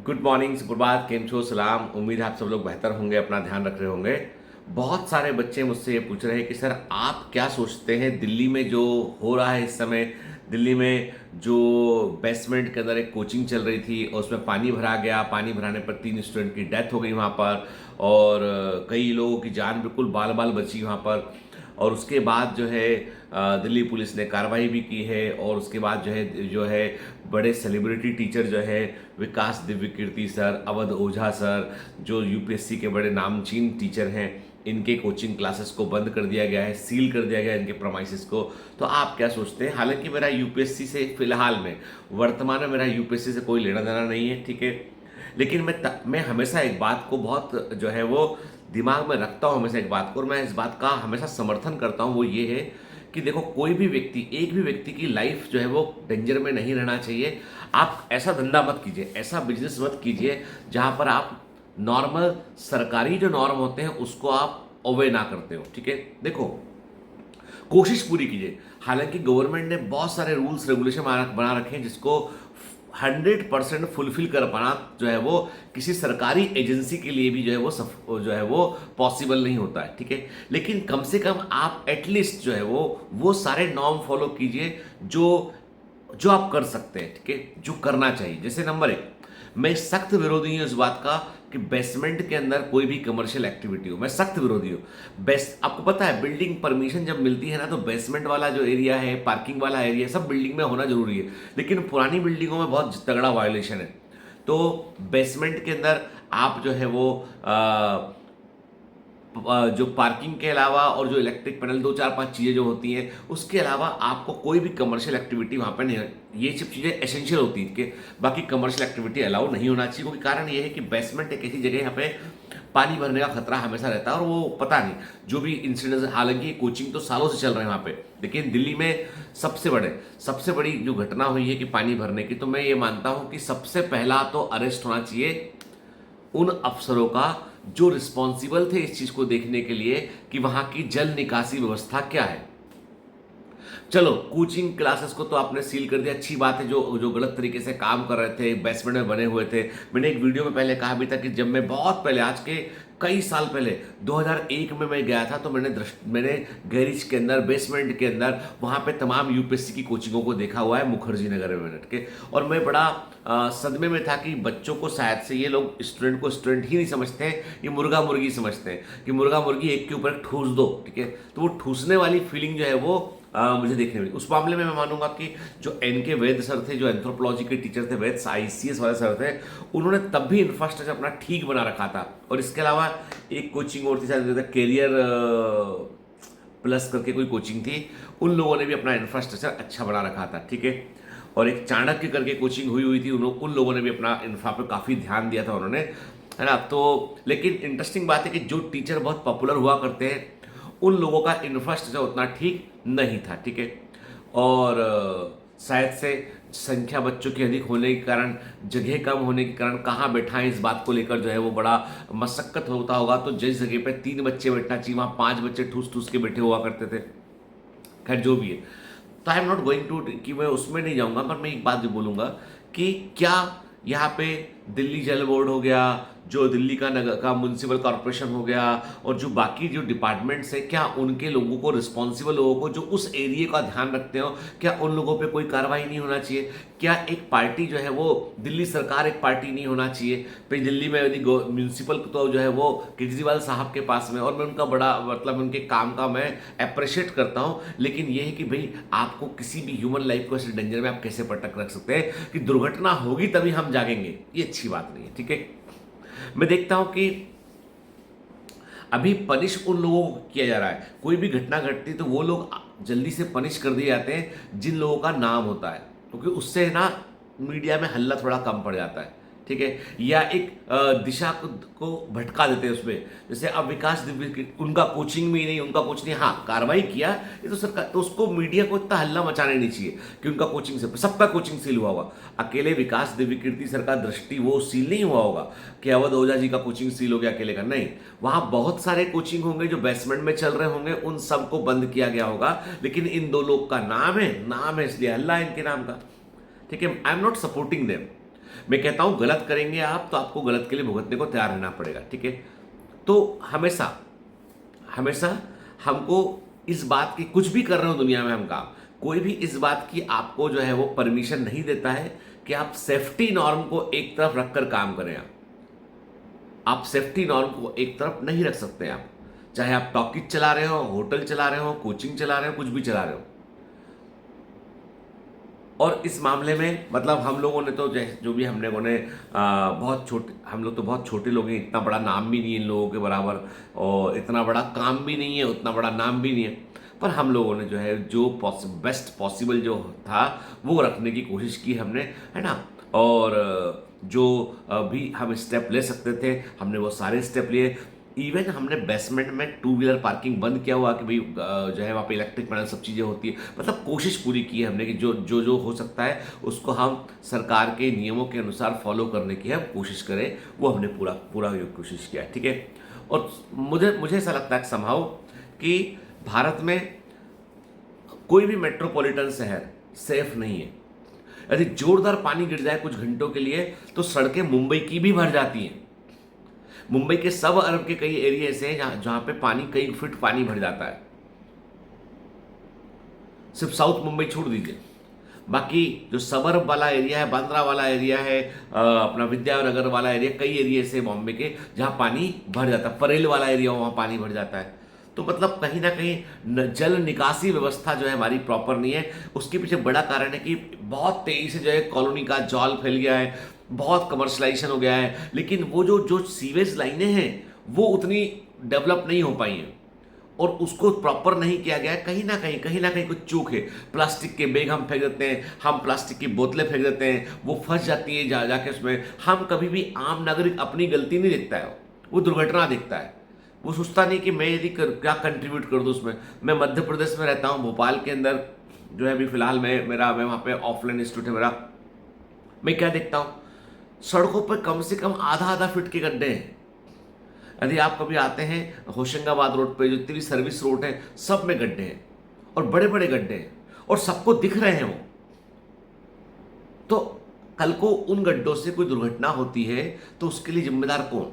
Good morning, सुप्रभात, केम छो, सलाम। उम्मीद है आप सब लोग बेहतर होंगे, अपना ध्यान रख रहे होंगे। बहुत सारे बच्चे मुझसे ये पूछ रहे हैं कि सर आप क्या सोचते हैं दिल्ली में जो हो रहा है इस समय। दिल्ली में जो बेसमेंट के अंदर एक कोचिंग चल रही थी और उसमें पानी भरा गया, पानी भराने पर 3 स्टूडेंट की डेथ हो गई वहाँ पर और कई लोगों की जान बिल्कुल बाल बाल बची वहाँ पर। और उसके बाद जो है दिल्ली पुलिस ने कार्रवाई भी की है और उसके बाद जो है बड़े सेलिब्रिटी टीचर जो है विकास दिव्य कीर्ति सर, अवध ओझा सर, जो यूपीएससी के बड़े नामचीन टीचर हैं, इनके कोचिंग क्लासेस को बंद कर दिया गया है, सील कर दिया गया है इनके प्रमाइसिस को। तो आप क्या सोचते हैं? हालांकि मेरा यूपीएससी से फिलहाल में वर्तमान में मेरा यूपीएससी से कोई लेना देना नहीं है, ठीक है। लेकिन मैं हमेशा एक बात को बहुत जो है वो दिमाग में रखता हूँ, हमेशा एक बात को, और मैं इस बात का हमेशा समर्थन करता हूँ। वो ये है कि देखो, कोई भी व्यक्ति, एक भी व्यक्ति की लाइफ जो है वो डेंजर में नहीं रहना चाहिए। आप ऐसा धंधा मत कीजिए, ऐसा बिजनेस मत कीजिए जहां पर आप नॉर्मल सरकारी जो नॉर्म होते हैं उसको आप ओबे ना करते हो, ठीक है। देखो, कोशिश पूरी कीजिए। हालांकि गवर्नमेंट ने बहुत सारे रूल्स रेगुलेशन बना रखे हैं जिसको 100% फुलफिल कर पाना जो है वो किसी सरकारी एजेंसी के लिए भी जो है वो पॉसिबल नहीं होता है, ठीक है। लेकिन कम से कम आप एटलीस्ट जो है वो सारे नॉर्म फॉलो कीजिए जो जो आप कर सकते हैं, ठीक है, जो करना चाहिए। जैसे नंबर 1, मैं सख्त विरोधी हूं इस बात का कि बेसमेंट के अंदर कोई भी कमर्शियल एक्टिविटी हो। मैं सख्त विरोधी हूं। आपको पता है बिल्डिंग परमिशन जब मिलती है ना, तो बेसमेंट वाला जो एरिया है, पार्किंग वाला एरिया, सब बिल्डिंग में होना जरूरी है। लेकिन पुरानी बिल्डिंगों में बहुत तगड़ा वायोलेशन है। तो बेसमेंट के अंदर आप जो है वो जो पार्किंग के अलावा और जो इलेक्ट्रिक पैनल, 2 4 5 चीज़ें जो होती हैं, उसके अलावा आपको कोई भी कमर्शियल एक्टिविटी वहाँ पे नहीं है। ये सब चीज़ें एसेंशियल होती हैं कि बाकी कमर्शियल एक्टिविटी अलाउ नहीं होना चाहिए, क्योंकि कारण ये है कि बेसमेंट एक ऐसी जगह, यहाँ पे पानी भरने का खतरा हमेशा रहता है। और वो पता नहीं जो भी इंसिडेंट, हालांकि कोचिंग तो सालों से चल रहे हैं वहाँ पे, लेकिन दिल्ली में सबसे बड़ी जो घटना हुई है कि पानी भरने की, तो मैं ये मानता हूँ कि सबसे पहला तो अरेस्ट होना चाहिए उन अफसरों का जो रिस्पॉन्सिबल थे इस चीज को देखने के लिए कि वहां की जल निकासी व्यवस्था क्या है। चलो, कोचिंग क्लासेस को तो आपने सील कर दिया, अच्छी बात है। जो जो गलत तरीके से काम कर रहे थे, बेसमेंट में बने हुए थे, मैंने एक वीडियो में पहले कहा भी था कि जब मैं बहुत पहले, आज के कई साल पहले 2001 में मैं गया था, तो मैंने गैरेज के अंदर, बेसमेंट के अंदर, वहां पे तमाम यूपीएससी की कोचिंगों को देखा हुआ है, मुखर्जी नगर में के। और मैं बड़ा सदमे में था कि बच्चों को शायद से ये लोग स्टूडेंट को स्टूडेंट ही नहीं समझते हैं, ये मुर्गा मुर्गी समझते हैं कि मुर्गा मुर्गी एक के ऊपर ठूस दो, ठीक है। तो वो ठूसने वाली फीलिंग जो है वो मुझे देखने मिली। उस मामले में मैं मानूंगा कि जो एनके वैद सर थे, जो एंथ्रोपोलॉजी के टीचर थे, वैद आईसीएस वाले सर थे, उन्होंने तब भी इंफ्रास्ट्रक्चर अपना ठीक बना रखा था। और इसके अलावा एक कोचिंग और थी, शायद कैरियर प्लस करके कोई कोचिंग थी, उन लोगों ने भी अपना इंफ्रास्ट्रक्चर अच्छा बना रखा था, ठीक है। और एक चाणक्य करके कोचिंग हुई थी, उन लोगों ने भी अपना इंफ्रा पे काफ़ी ध्यान दिया था उन्होंने, है ना। तो लेकिन इंटरेस्टिंग बात है कि जो टीचर बहुत पॉपुलर हुआ करते हैं, उन लोगों का इंफ्रास्ट्रक्चर उतना ठीक नहीं था, ठीक है। और शायद से संख्या बच्चों की अधिक होने के कारण, जगह कम होने के कारण कहाँ बैठाएं, इस बात को लेकर जो है वो बड़ा मशक्कत होता होगा। तो जिस जगह पे 3 बच्चे बैठना चाहिए, वहाँ 5 बच्चे ठूस ठूस के बैठे हुआ करते थे। खैर, जो भी है, तो I am not going to, कि मैं उसमें नहीं जाऊंगा, पर मैं एक बात जो बोलूंगा कि क्या यहाँ पे दिल्ली जल बोर्ड हो गया, जो दिल्ली का नगर का म्यूनसिपल कॉरपोरेशन हो गया, और जो बाकी जो डिपार्टमेंट्स है, क्या उनके लोगों को, रिस्पॉन्सिबल लोगों को जो उस एरिया का ध्यान रखते हो, क्या उन लोगों पे कोई कार्रवाई नहीं होना चाहिए? क्या एक पार्टी जो है वो, दिल्ली सरकार एक पार्टी नहीं होना चाहिए? फिर दिल्ली में यदि म्यूनसिपल तो जो है वो केजरीवाल साहब के पास में, और मैं उनका बड़ा मतलब उनके काम का मैं अप्रिशिएट करता हूँ। लेकिन यह है कि भाई, आपको किसी भी ह्यूमन लाइफ को ऐसे डेंजर में आप कैसे पटक रख सकते हैं कि दुर्घटना होगी तभी हम जागेंगे? ये अच्छी बात नहीं है, ठीक है। मैं देखता हूं कि अभी पनिश उन लोगों को किया जा रहा है। कोई भी घटना घटती है तो वो लोग जल्दी से पनिश कर दिए जाते हैं जिन लोगों का नाम होता है, क्योंकि उससे ना मीडिया में हल्ला थोड़ा कम पड़ जाता है, ठीक है। या एक दिशा को भटका देते हैं उसमें। जैसे अब विकास दिव्य की, उनका कोचिंग में ही नहीं, उनका कुछ नहीं, हाँ कार्रवाई किया, ये तो सरकार, तो उसको मीडिया को इतना हल्ला मचाने नहीं चाहिए कि उनका कोचिंग से, सबका कोचिंग सील हुआ होगा। अकेले विकास दिव्य कीर्ति सर का दृष्टि वो सील नहीं हुआ होगा कि अवध ओझा जी का कोचिंग सील हो गया अकेले का, नहीं। वहां बहुत सारे कोचिंग होंगे जो बेसमेंट में चल रहे होंगे, उन सबको बंद किया गया होगा। लेकिन इन 2 लोग का नाम है इसलिए हल्ला है इनके नाम का, ठीक है। आई एम नॉट सपोर्टिंग देम, मैं कहता हूँ गलत करेंगे आप तो आपको गलत के लिए भुगतने को तैयार रहना पड़ेगा, ठीक है। तो हमेशा हमेशा हमको इस बात की, कुछ भी कर रहे हो दुनिया में हम काम, कोई भी इस बात की आपको जो है वो परमिशन नहीं देता है कि आप सेफ्टी नॉर्म को एक तरफ रखकर काम करें। आप सेफ्टी नॉर्म को एक तरफ नहीं रख सकते। आप चाहे आप टॉकीज चला रहे हो, होटल चला रहे हो, कोचिंग चला रहे हो, कुछ भी चला रहे हो। और इस मामले में मतलब हम लोगों ने तो जो भी हम लोगों ने बहुत छोटे, हम लोग तो बहुत छोटे लोग हैं, इतना बड़ा नाम भी नहीं है इन लोगों के बराबर, और इतना बड़ा काम भी नहीं है, उतना बड़ा नाम भी नहीं है, पर हम लोगों ने जो है जो बेस्ट पॉसिबल जो था वो रखने की कोशिश की हमने, है ना। और जो भी हम स्टेप ले सकते थे हमने वो सारे स्टेप लिए। इवन हमने बेसमेंट में टू व्हीलर पार्किंग बंद किया हुआ कि भाई जो है वहाँ पे इलेक्ट्रिक पैनल सब चीज़ें होती है। मतलब कोशिश पूरी की है हमने कि जो जो जो हो सकता है उसको हम सरकार के नियमों के अनुसार फॉलो करने की हम कोशिश करें, वो हमने पूरा पूरा कोशिश किया, ठीक है। और मुझे मुझे ऐसा लगता है संभव कि भारत में कोई भी मेट्रोपॉलिटन शहर सेफ नहीं है। यदि जोरदार पानी गिर जाए कुछ घंटों के लिए तो सड़कें मुंबई की भी भर जाती हैं। मुंबई के सब अरब के कई एरिया ऐसे हैं जहां पे पानी कई फीट पानी भर जाता है। सिर्फ साउथ मुंबई छोड़ दीजिए, बाकी जो सबर्ब वाला एरिया है, बांद्रा वाला एरिया है, अपना विद्यानगर वाला एरिया, कई एरिया ऐसे बॉम्बे के जहां पानी भर जाता है। परेल वाला एरिया वहां पानी भर जाता है। तो मतलब कहीं ना कहीं जल निकासी व्यवस्था जो है हमारी प्रॉपर नहीं है। उसके पीछे बड़ा कारण है कि बहुत तेजी से जो है कॉलोनी का जाल फैल गया है, बहुत कमर्शलाइजेशन हो गया है, लेकिन वो जो जो सीवेज लाइनें हैं वो उतनी डेवलप नहीं हो पाई हैं और उसको प्रॉपर नहीं किया गया है। कहीं ना कहीं कुछ चूक है। प्लास्टिक के बैग हम फेंक देते हैं, हम प्लास्टिक की बोतलें फेंक देते हैं, वो फंस जाती है जाके उसमें। हम कभी भी आम नागरिक अपनी गलती नहीं देखता है, वो दुर्घटना देखता है। वो सोचता नहीं कि मैं यदि क्या कंट्रीब्यूट कर दूँ उसमें। मैं मध्य प्रदेश में रहता हूँ, भोपाल के अंदर जो है अभी फिलहाल मैं वहाँ पे ऑफलाइन इंस्टीट्यूट है मेरा। मैं क्या देखता हूँ, सड़कों पर कम से कम आधा आधा फीट के गड्ढे हैं। यदि आप कभी आते हैं होशंगाबाद रोड पे, जो जितनी सर्विस रोड है सब में गड्ढे हैं और बड़े बड़े गड्ढे हैं और सबको दिख रहे हैं वो। तो कल को उन गड्ढों से कोई दुर्घटना होती है तो उसके लिए जिम्मेदार कौन?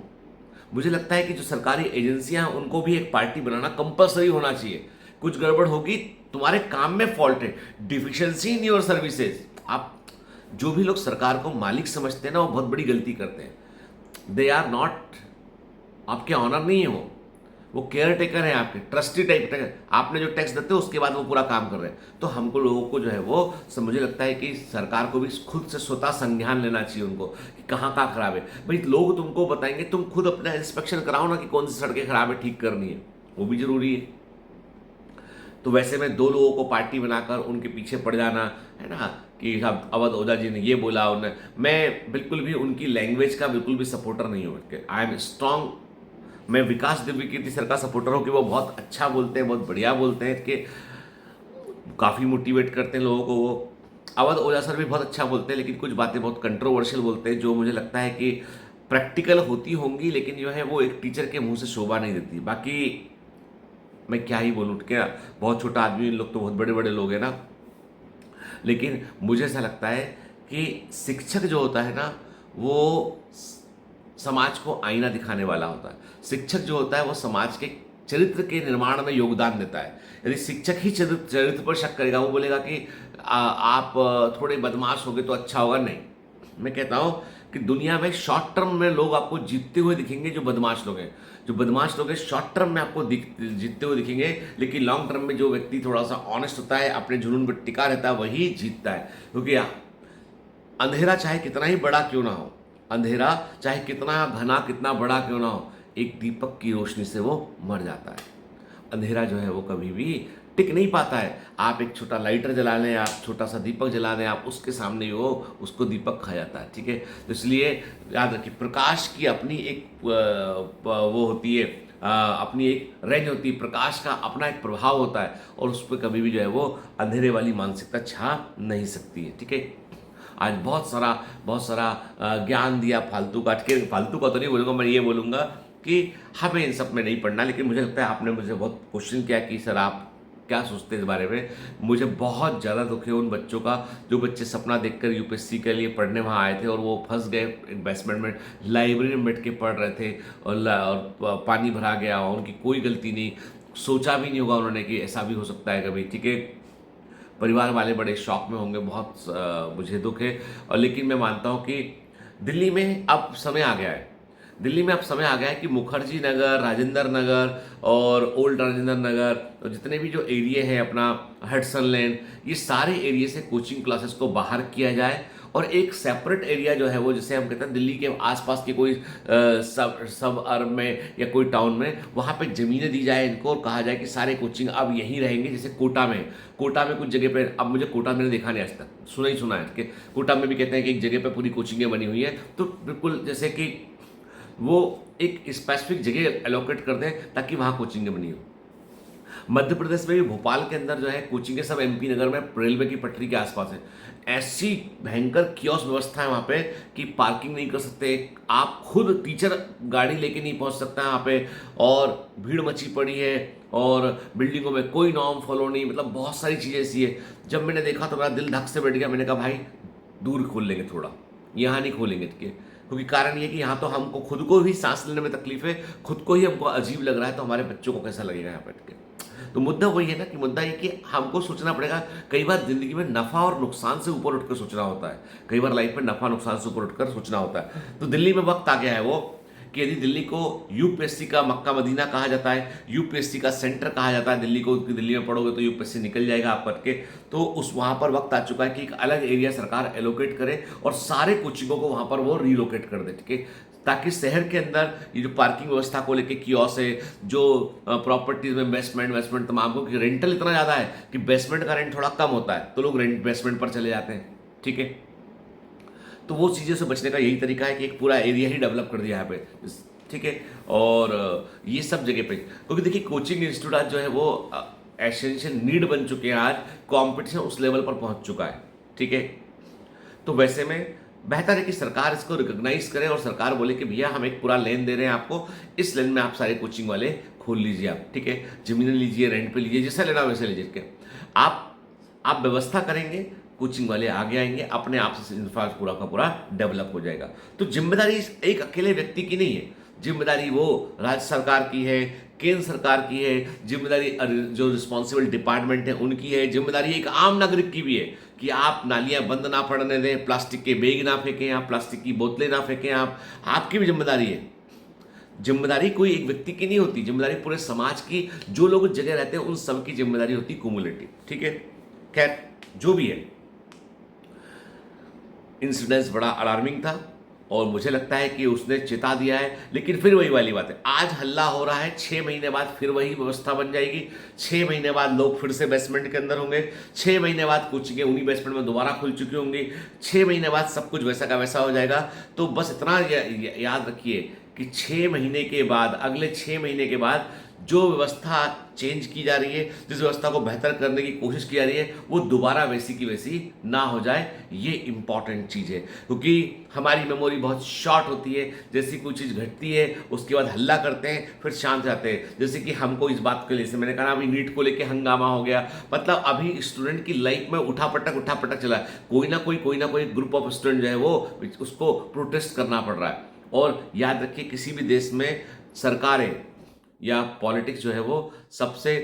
मुझे लगता है कि जो सरकारी एजेंसियां हैं उनको भी एक पार्टी बनाना कंपलसरी होना चाहिए। कुछ गड़बड़ होगी, तुम्हारे काम में फॉल्ट है, डिफिशियंसी इन योर सर्विसेज। आप जो भी लोग सरकार को मालिक समझते हैं ना, वो बहुत बड़ी गलती करते हैं। दे आर नॉट, आपके ऑनर नहीं है वो केयर टेकर है, आपके ट्रस्टी टाइप टेकर। आपने जो टैक्स देते हो उसके बाद वो पूरा काम कर रहे हैं। तो हमको लोगों को जो है वो मुझे लगता है कि सरकार को भी खुद से स्वतः संज्ञान लेना चाहिए उनको कि कहाँ कहाँ खराब है। भाई लोग तुमको बताएंगे, तुम खुद अपना इंस्पेक्शन कराओ ना कि कौन सी सड़कें खराब है, ठीक करनी है, वो भी जरूरी है। तो वैसे में दो लोगों को पार्टी बनाकर उनके पीछे पड़ जाना, है ना, कि साहब अवध ओझा जी ने ये बोला, उन्हें मैं बिल्कुल भी उनकी लैंग्वेज का बिल्कुल भी सपोर्टर नहीं हूँ। आई एम स्ट्रॉन्ग, मैं विकास दिव्यकीर्ति सर का सपोर्टर हूँ कि वो बहुत अच्छा बोलते हैं, बहुत बढ़िया बोलते हैं, कि काफ़ी मोटिवेट करते हैं लोगों को। वो अवध ओझा सर भी बहुत अच्छा बोलते हैं, लेकिन कुछ बातें बहुत कंट्रोवर्शियल बोलते हैं जो मुझे लगता है कि प्रैक्टिकल होती होंगी, लेकिन जो है वो एक टीचर के मुंह से शोभा नहीं देती। बाकी मैं क्या ही बोलूँ, क्या बहुत छोटा आदमी, इन लोग तो बहुत बड़े बड़े लोग हैं ना। लेकिन मुझे ऐसा लगता है कि शिक्षक जो होता है ना, वो समाज को आईना दिखाने वाला होता है। शिक्षक जो होता है वो समाज के चरित्र के निर्माण में योगदान देता है। यदि शिक्षक ही चरित्र पर शक करेगा, वो बोलेगा कि आप थोड़े बदमाश होगे तो अच्छा होगा, नहीं। मैं कहता हूँ कि दुनिया में शॉर्ट टर्म में लोग आपको जीतते हुए दिखेंगे जो बदमाश लोग हैं। जो बदमाश लोग हैं शॉर्ट टर्म में आपको जीतते हुए दिखेंगे, लेकिन लॉन्ग टर्म में जो व्यक्ति थोड़ा सा ऑनेस्ट होता है, अपने जुनून पर टिका रहता है, वही जीतता है। क्योंकि अंधेरा चाहे कितना ही बड़ा क्यों ना हो, अंधेरा चाहे कितना घना कितना बड़ा क्यों ना हो, एक दीपक की रोशनी से वो मर जाता है। अंधेरा जो है वो कभी भी टिक नहीं पाता है। आप एक छोटा लाइटर जला लें, आप छोटा सा दीपक जला दें, आप उसके सामने वो उसको दीपक खा जाता है, ठीक है। तो इसलिए याद रखिए, प्रकाश की अपनी एक वो होती है, अपनी एक रेंज होती है, प्रकाश का अपना एक प्रभाव होता है, और उस पर कभी भी जो है वो अंधेरे वाली मानसिकता छा नहीं सकती है, ठीक है। आज बहुत सारा ज्ञान दिया फालतू का, ठीक है। फालतू का तो नहीं बोलूँगा, मैं ये बोलूँगा कि हमें इन सब में नहीं पढ़ना। लेकिन मुझे लगता है आपने मुझे बहुत क्वेश्चन किया कि सर आप क्या सोचते हैं इस बारे में। मुझे बहुत ज़्यादा दुख है उन बच्चों का, जो बच्चे सपना देखकर यूपीएससी के लिए पढ़ने वहाँ आए थे और वो फंस गए इन्वेस्टमेंट में, लाइब्रेरी में बैठ के पढ़ रहे थे और पानी भरा गया, उनकी कोई गलती नहीं, सोचा भी नहीं होगा उन्होंने कि ऐसा भी हो सकता है कभी, ठीक है। परिवार वाले बड़े शौक में होंगे, बहुत मुझे दुख है। और लेकिन मैं मानता हूँ कि दिल्ली में अब समय आ गया है, दिल्ली में अब समय आ गया है कि मुखर्जी नगर, राजेंद्र नगर और ओल्ड राजेंद्र नगर और जितने भी जो एरिया है अपना हडसन लेन, ये सारे एरिया से कोचिंग क्लासेस को बाहर किया जाए और एक सेपरेट एरिया जो है वो, जिसे हम कहते हैं दिल्ली के आसपास के कोई सब अर्ब में या कोई टाउन में, वहाँ पे ज़मीनें दी जाए इनको और कहा जाए कि सारे कोचिंग अब यहीं रहेंगे। जैसे कोटा में कुछ जगह पे, अब मुझे कोटा मैंने देखा नहीं आज तक, सुना ही सुना है कि कोटा में भी कहते हैं कि एक जगह पे पूरी कोचिंगें बनी हुई है, तो बिल्कुल जैसे कि वो एक स्पेसिफिक जगह एलोकेट कर दें ताकि वहाँ कोचिंगें बनी हो। मध्य प्रदेश में भी भोपाल के अंदर जो है कोचिंगें सब एमपी नगर में रेलवे की पटरी के आसपास है। ऐसी भयंकर कियोस्क व्यवस्था है वहाँ पे कि पार्किंग नहीं कर सकते, आप खुद टीचर गाड़ी लेके नहीं पहुँच सकता वहाँ पे, और भीड़ मची पड़ी है और बिल्डिंगों में कोई नॉर्म फॉलो नहीं, मतलब बहुत सारी चीज़ें ऐसी है। जब मैंने देखा तो मेरा दिल धक से बैठ गया, मैंने कहा भाई दूर खोल लेंगे थोड़ा, यहाँ नहीं खोलेंगे, क्योंकि कारण ये कि यहाँ तो हमको खुद को भी सांस लेने में तकलीफ है, खुद को ही हमको अजीब लग रहा है, तो हमारे बच्चों को कैसा लगेगा यहाँ बैठ के। तो मुद्दा वही है ना कि मुद्दा ये कि हमको सोचना पड़ेगा। कई बार जिंदगी में नफा और नुकसान से ऊपर उठकर सोचना होता है, कई बार लाइफ में नफा नुकसान से ऊपर उठकर सोचना होता है। तो दिल्ली में वक्त आ गया है वो कि यदि दिल्ली को यूपीएससी का मक्का मदीना कहा जाता है, यूपीएससी का सेंटर कहा जाता है दिल्ली को, कि दिल्ली में पढ़ोगे तो यूपीएससी निकल जाएगा आप पढ़ के, तो उस वहाँ पर वक्त आ चुका है कि एक अलग एरिया सरकार एलोकेट करे और सारे कोचिंगों को वहाँ पर वो रीलोकेट कर दे, ठीक है। ताकि शहर के अंदर ये जो पार्किंग व्यवस्था को लेके कियोस्क है, जो प्रॉपर्टीज में बेसमेंट तमाम को, कि रेंटल इतना ज़्यादा है कि बेसमेंट का रेंट थोड़ा कम होता है तो लोग रेंट बेसमेंट पर चले जाते हैं, ठीक है। तो वो चीज़ों से बचने का यही तरीका है कि एक पूरा एरिया ही डेवलप कर दिया यहाँ पे, ठीक है। और ये सब जगह पे, क्योंकि देखिए कोचिंग इंस्टीट्यूट आज जो है वो एसेंशियल नीड बन चुके हैं, आज कॉम्पिटिशन उस लेवल पर पहुंच चुका है, ठीक है। तो वैसे में बेहतर है कि सरकार इसको रिकॉग्नाइज करे और सरकार बोले कि भैया हम एक पूरा लेन दे रहे हैं आपको, इस लेन में आप सारे कोचिंग वाले खोल लीजिए आप, ठीक है। जमीन लीजिए, रेंट पे लीजिए, जैसा लेना वैसे लीजिए, ठीक है। आप व्यवस्था करेंगे, कोचिंग वाले आगे आएंगे, अपने आप से इंफ्रास्ट्रक्चर पूरा का पूरा डेवलप हो जाएगा। तो जिम्मेदारी एक अकेले व्यक्ति की नहीं है, जिम्मेदारी वो राज्य सरकार की है, केंद्र सरकार की है, जिम्मेदारी जो रिस्पॉन्सिबल डिपार्टमेंट है उनकी है, जिम्मेदारी एक आम नागरिक की भी है कि आप नालियां बंद ना पड़ने दें, प्लास्टिक के बैग ना फेंकें आप, प्लास्टिक की बोतलें ना फेंकें आप, आपकी भी जिम्मेदारी है। जिम्मेदारी कोई एक व्यक्ति की नहीं होती, जिम्मेदारी पूरे समाज की, जो लोग उस जगह रहते हैं उन सब की जिम्मेदारी होती कुमुलेटिव, ठीक है। खैर जो भी है, इंसिडेंस बड़ा अलार्मिंग था और मुझे लगता है कि उसने चेता दिया है। लेकिन फिर वही वाली बात है, आज हल्ला हो रहा है, 6 महीने बाद फिर वही व्यवस्था बन जाएगी, 6 महीने बाद लोग फिर से बेसमेंट के अंदर होंगे, 6 महीने बाद कोचिंगें उन्हीं बेसमेंट में दोबारा खुल चुकी होंगी, 6 महीने बाद सब कुछ वैसा का वैसा हो जाएगा। तो बस इतना याद रखिए कि 6 महीने के बाद, अगले 6 महीने के बाद जो व्यवस्था चेंज की जा रही है, जिस व्यवस्था को बेहतर करने की कोशिश की जा रही है, वो दोबारा वैसी की वैसी ना हो जाए, ये इंपॉर्टेंट चीज़ है। क्योंकि हमारी मेमोरी बहुत शॉर्ट होती है, जैसी कोई चीज़ घटती है उसके बाद हल्ला करते हैं, फिर शांत जाते हैं। जैसे कि हमको इस बात के लिए, जैसे मैंने कहा अभी नीट को लेके हंगामा हो गया, मतलब अभी स्टूडेंट की लाइफ में उठापटक चला, कोई ना कोई ग्रुप ऑफ स्टूडेंट जो है वो उसको प्रोटेस्ट करना पड़ रहा है। और याद रखिए किसी भी देश में सरकारें या पॉलिटिक्स जो है वो सबसे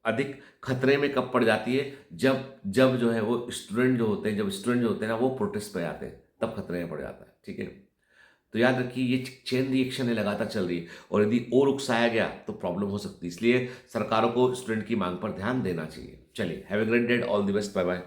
अधिक खतरे में कब पड़ जाती है, जब जो है वो स्टूडेंट जो होते हैं ना वो प्रोटेस्ट पे आते हैं, तब खतरे में पड़ जाता है, ठीक है। तो याद रखिए ये चेन रिएक्शन है, लगातार चल रही है, और यदि और उकसाया गया तो प्रॉब्लम हो सकती है। इसलिए सरकारों को स्टूडेंट की मांग पर ध्यान देना चाहिए। चलिए, have a great day, all the best, bye bye.